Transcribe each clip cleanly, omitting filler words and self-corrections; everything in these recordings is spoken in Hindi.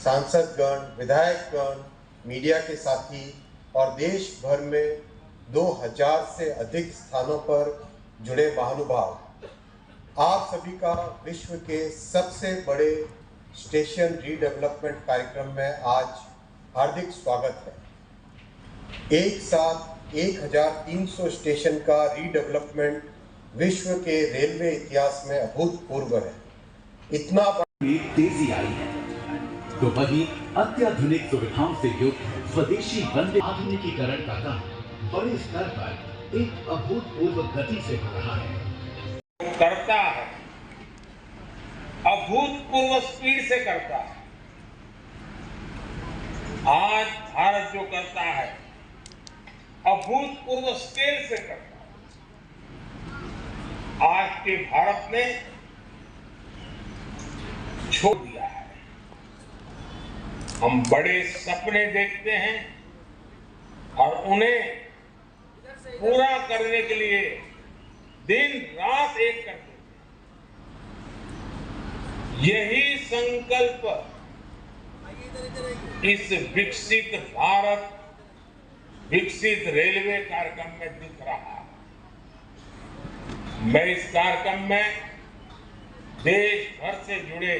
सांसदगण, विधायकगण, मीडिया के साथी और देश भर में 2000 से अधिक स्थानों पर जुड़े महानुभाव, आप सभी का विश्व के सबसे बड़े स्टेशन रीडेवलपमेंट कार्यक्रम में आज हार्दिक स्वागत है। एक साथ 1300 स्टेशन का रीडेवलपमेंट विश्व के रेलवे इतिहास में अभूतपूर्व है। इतना तेजी आई है तो वही अत्याधुनिक सुविधाओं से युक्त स्वदेशी वंदे आधुनिकीकरण का काम बड़े स्तर पर एक अभूतपूर्व गति से हो रहा है। करता है, अभूतपूर्व स्पीड से करता है। आज भारत जो करता है, अभूतपूर्व स्केल से करता है। आज के भारत ने छोड़ दिया है। हम बड़े सपने देखते हैं और उन्हें पूरा करने के लिए दिन रात एक करते हैं। यही संकल्प इस विकसित भारत, विकसित रेलवे कार्यक्रम में दिख रहा है। मैं इस कार्यक्रम में देश भर से जुड़े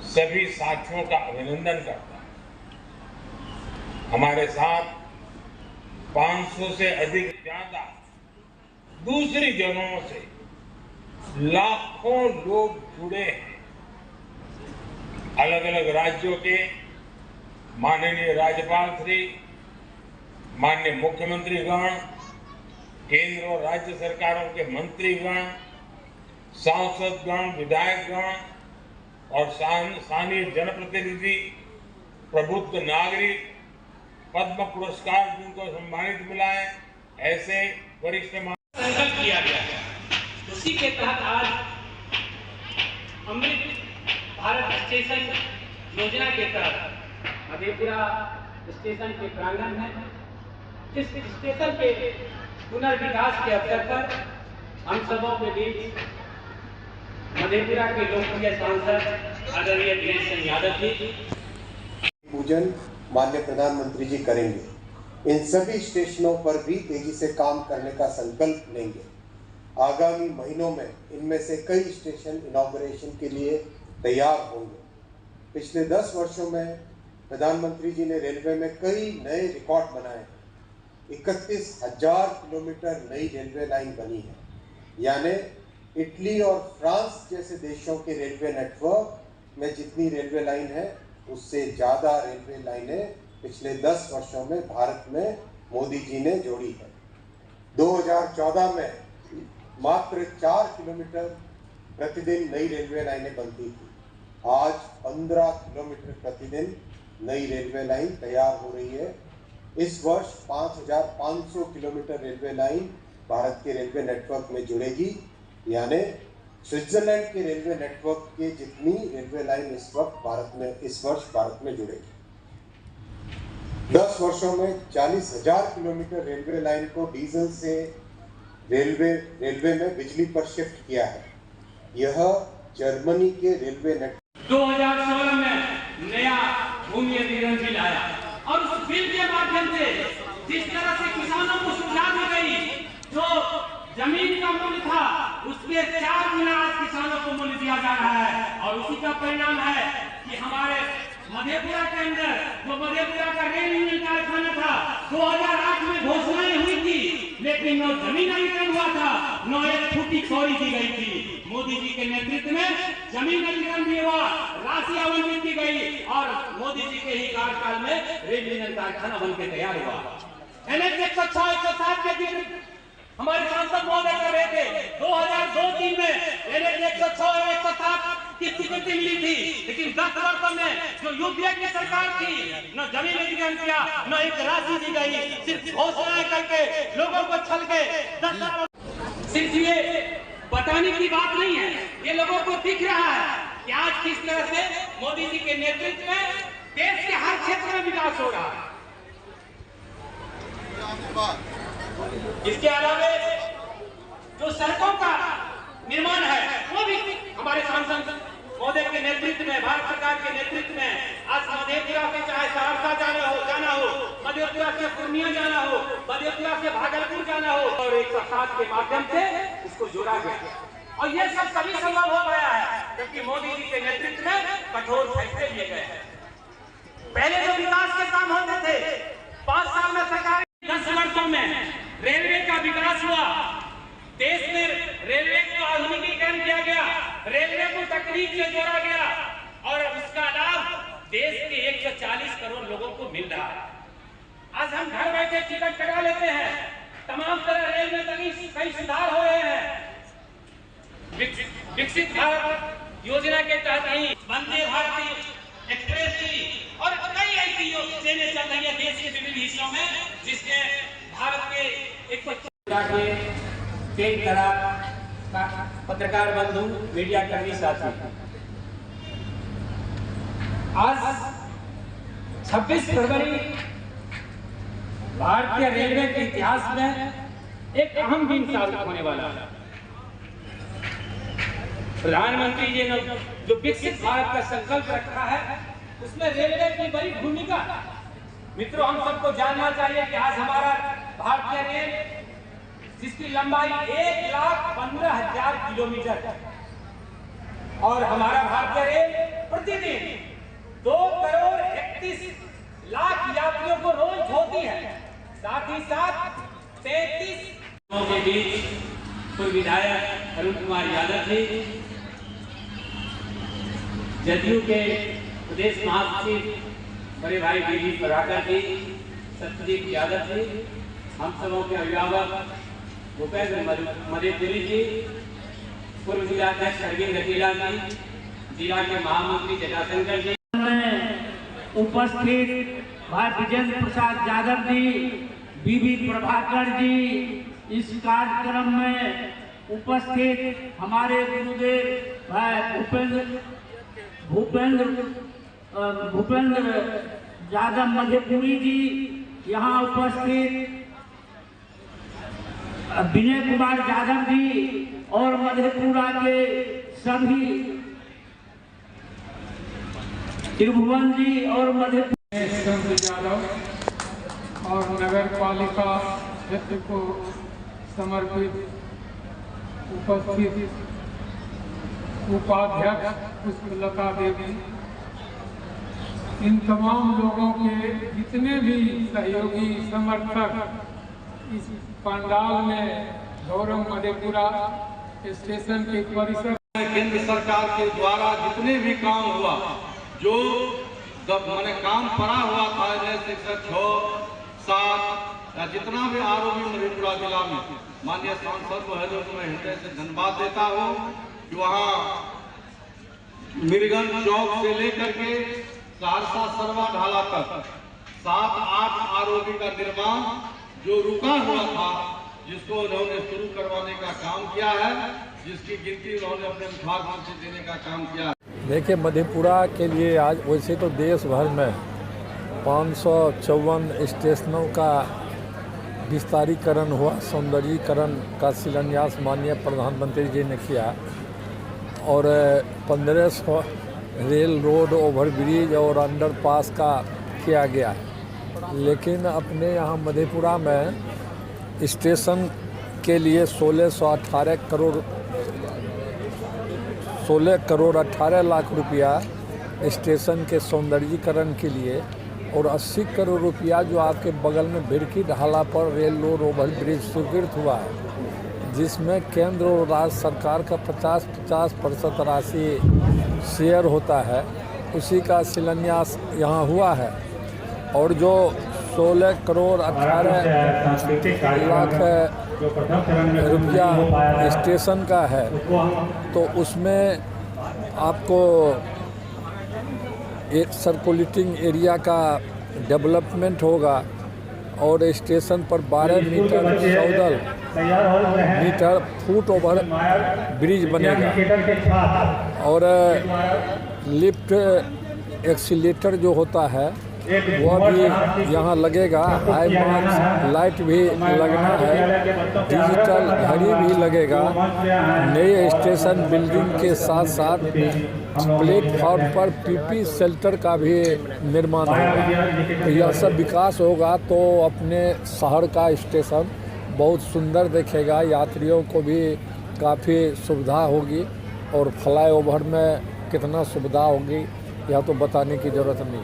सभी साथियों का अभिनंदन करता हूं। हमारे साथ 500 से अधिक ज्यादा दूसरी जगहों से लाखों लोग जुड़े हैं। अलग अलग राज्यों के माननीय राज्यपाल श्री, माननीय मुख्यमंत्रीगण, केंद्र और राज्य सरकारों के मंत्रीगण, सांसदगण, विधायकगण और स्थानीय जनप्रतिनिधि, प्रबुद्ध नागरिक, पद्म पुरस्कार जिनको सम्मानित मिला है, ऐसे वरिष्ठ संकल्प किया गया है। उसी के तहत आज अमृत भारत स्टेशन योजना के तहत मधेपुरा स्टेशन के प्रांगण में इस स्टेशन के पुनर्विकास के अवसर पर हम सबों के बीच मधेपुरा के लोकप्रिय सांसद आदरणीय दिनेश सिंह यादव जी पूजन माननीय प्रधानमंत्री जी करेंगे। इन सभी स्टेशनों पर भी तेजी से काम करने का संकल्प लेंगे। आगामी महीनों में इनमें से कई स्टेशन इनॉग्रेशन के लिए तैयार होंगे। पिछले 10 वर्षों में प्रधानमंत्री जी ने रेलवे में कई नए रिकॉर्ड बनाए हैं। 31,000 किलोमीटर नई रेलवे लाइन बनी है, यानी इटली और फ्रांस जैसे देशों के रेलवे नेटवर्क में जितनी रेलवे लाइन है, उससे ज़्यादा रेलवे लाइनें पिछले 10 वर्षों में भारत में मोदी जी ने जोड़ी है। 2014 में मात्र 4 किलोमीटर प्रतिदिन नई रेलवे लाइनें बनती थी। आज 15 किलोमीटर प्रतिदिन नई रेलवे लाइन तैयार हो रही है। इस वर्ष 5,500 किलोमीटर रेलवे लाइन भारत के रेलवे नेटवर्क में जुड़ेगी, यानी स्विट्जरलैंड के रेलवे नेटवर्क के जितनी रेलवे लाइन इस वर्ष भारत में जुड़ेगी। 10 वर्षों में 40,000 किलोमीटर रेलवे लाइन को डीजल से रेलवे में बिजली पर शिफ्ट किया है। यह जर्मनी के रेलवे नेटवर्क 2016 में नया भूमि अधिग्रहण बिल आया और उस बिल के माध्यम से जिस तरह से किसानों को सुविधा दी गई, जो जमीन का मूल्य था उसके 4 गुना आज किसानों को मूल्य दिया जा रहा है। और उसी का परिणाम है कि हमारे मधेपुरा के अंदर जो मधेपुरा का रेल इंजन कारखाना था, 2008 में घोषणाएं हुई थी, लेकिन न जमीन अधिग्रहण हुआ था, न एक फूटी खौरी दी गई थी। मोदी जी के नेतृत्व में जमीन अधिग्रहण भी हुआ, राशि आवंटित की गई और मोदी जी के ही कार्यकाल में रेल इंजन कारखाना बनकर तैयार हुआ। NH 106, 107 के दिन हमारे सांसद महोदय कर रहे थे। 2002-3 में NH 106 और 107 की स्वीकृति मिली थी, लेकिन 10 वर्षों में जो यूपीए की सरकार थी, न जमीन अधिग्रहण किया, न एक राशि दी गई, सिर्फ घोषणाएं करके लोगों को छल के 10 सिर्फ ये बताने की बात नहीं है, ये लोगों को दिख रहा है कि आज किस तरह से मोदी जी के नेतृत्व में देश के हर क्षेत्र में विकास हो रहा है। इसके अलावा जो सड़कों का निर्माण है वो भी हमारे सांसद महोदय के नेतृत्व में, भारत सरकार के नेतृत्व में पूर्णिया जाना हो, मधेपुरा से भागलपुर जाना हो, और 107 के माध्यम से उसको जोड़ा गया। और ये सब तभी संभव हो गया है क्योंकि मोदी जी के नेतृत्व में कठोर फैसले लिए गए हैं। पहले जो विकास के काम होते थे 5 साल में सरकार 10 वर्षों में रेलवे का विकास हुआ, देश में रेलवे को आधुनिकीकरण किया गया, रेलवे को तकनीक से जोड़ा गया और उसका लाभ देश के 140 करोड़ लोगों को मिल रहा है। आज हम घर बैठे टिकट कटा लेते हैं, तमाम तरह रेल में कई सुधार हो रहे हैं। विकसित भारत योजना के तहत ही वंदे भारत एक्सप्रेस की और कई ऐसी ट्रेनें चल रही है देश के विभिन्न हिस्सों में, जिसके भारत के 140 तेज तरह पत्रकार बंधु, मीडिया कर्मी साथी, आज 26 फरवरी भारतीय रेलवे के इतिहास में एक अहम दिन साबित होने वाला है। प्रधानमंत्री जी ने जो विकसित भारत का संकल्प रखा है उसमें रेलवे की बड़ी भूमिका है। मित्रों, हम सबको जानना चाहिए कि आज हमारा भारतीय रेल, जिसकी लंबाई 1,15,000 किलोमीटर है, और हमारा भारतीय रेल प्रतिदिन 2,31,00,000 यात्रियों को रोज ढोती है। साथ ही साथ 33 के बीच पूर्व विधायक अरुण कुमार यादव जी, जदयू के प्रदेश महासचिव बड़े भाई डी प्रभाकर जी, सत्यजीत यादव जी, हम सबों के अभिभावक भूपेंद्र मधेपुरी जी, पूर्व जिलाध्यक्ष अरविंद रकीला जी, जिला के महामंत्री जटाशंकर जी, उपस्थित भाई विजेंद्र प्रसाद यादव जी, बीबी प्रभाकर जी, इस कार्यक्रम में उपस्थित हमारे गुरुदेव भाई भूपेंद्र यादव मधेपुरी जी, यहाँ उपस्थित विनय कुमार यादव जी और मधेपुरा के सभी त्रिभुवन जी और मधेपुरा यादव और नगर पालिका क्षेत्र को समर्पित उपस्थित उपाध्यक्ष पुष्पलता देवी, इन तमाम लोगों के जितने भी सहयोगी समर्थक इस पंडाल में गौरव मधेपुरा स्टेशन के परिसर केंद्र सरकार के द्वारा जितने भी काम हुआ, जो मैंने काम पड़ा हुआ था, जैसे 6, 7 या जितना भी आरोपी मधेपुरा जिला में, माननीय सांसद महोदय को मैं हृदय से धन्यवाद देता हूँ कि वहाँ मिर्गन चौक से लेकर के सहरसा सरवा ढाला तक 7-8 आरोपी का निर्माण जो रुका हुआ था, जिसको उन्होंने शुरू करवाने का काम किया है, जिसकी गिनती उन्होंने अपने मुखाग्र से देने का काम किया है। देखिए, मधेपुरा के लिए आज वैसे तो देश भर में 554 स्टेशनों का विस्तारीकरण हुआ, सौंदर्यीकरण का शिलान्यास माननीय प्रधानमंत्री जी ने किया और 1500 रेल रोड, ओवरब्रिज और अंडरपास का किया गया है। लेकिन अपने यहाँ मधेपुरा में स्टेशन के लिए 16 करोड़ 18 लाख रुपया स्टेशन के सौंदर्यीकरण के लिए और 80 करोड़ रुपया जो आपके बगल में भिड़की ढाला पर रेल रोड ओवरब्रिज स्वीकृत हुआ है, जिसमें केंद्र और राज्य सरकार का 50% राशि शेयर होता है, उसी का शिलान्यास यहाँ हुआ है। और जो 16 करोड़ 18 लाख रुपया स्टेशन का है, तो उसमें आपको एक सर्कुलेटिंग एरिया का डेवलपमेंट होगा और स्टेशन पर 12 metre 14 metre foot over bridge बनेगा और लिफ्ट एक्सीलेटर जो होता है वह भी यहाँ लगेगा। हाई मार्क्स लाइट भी लगना है, डिजिटल घड़ी भी लगेगा। नए स्टेशन बिल्डिंग के साथ साथ प्लेटफॉर्म पर पीपी शेल्टर का भी निर्माण होगा। यह सब विकास होगा तो अपने शहर का स्टेशन बहुत सुंदर दिखेगा, यात्रियों को भी काफ़ी सुविधा होगी। और फ्लाईओवर में कितना सुविधा होगी यह तो बताने की ज़रूरत नहीं।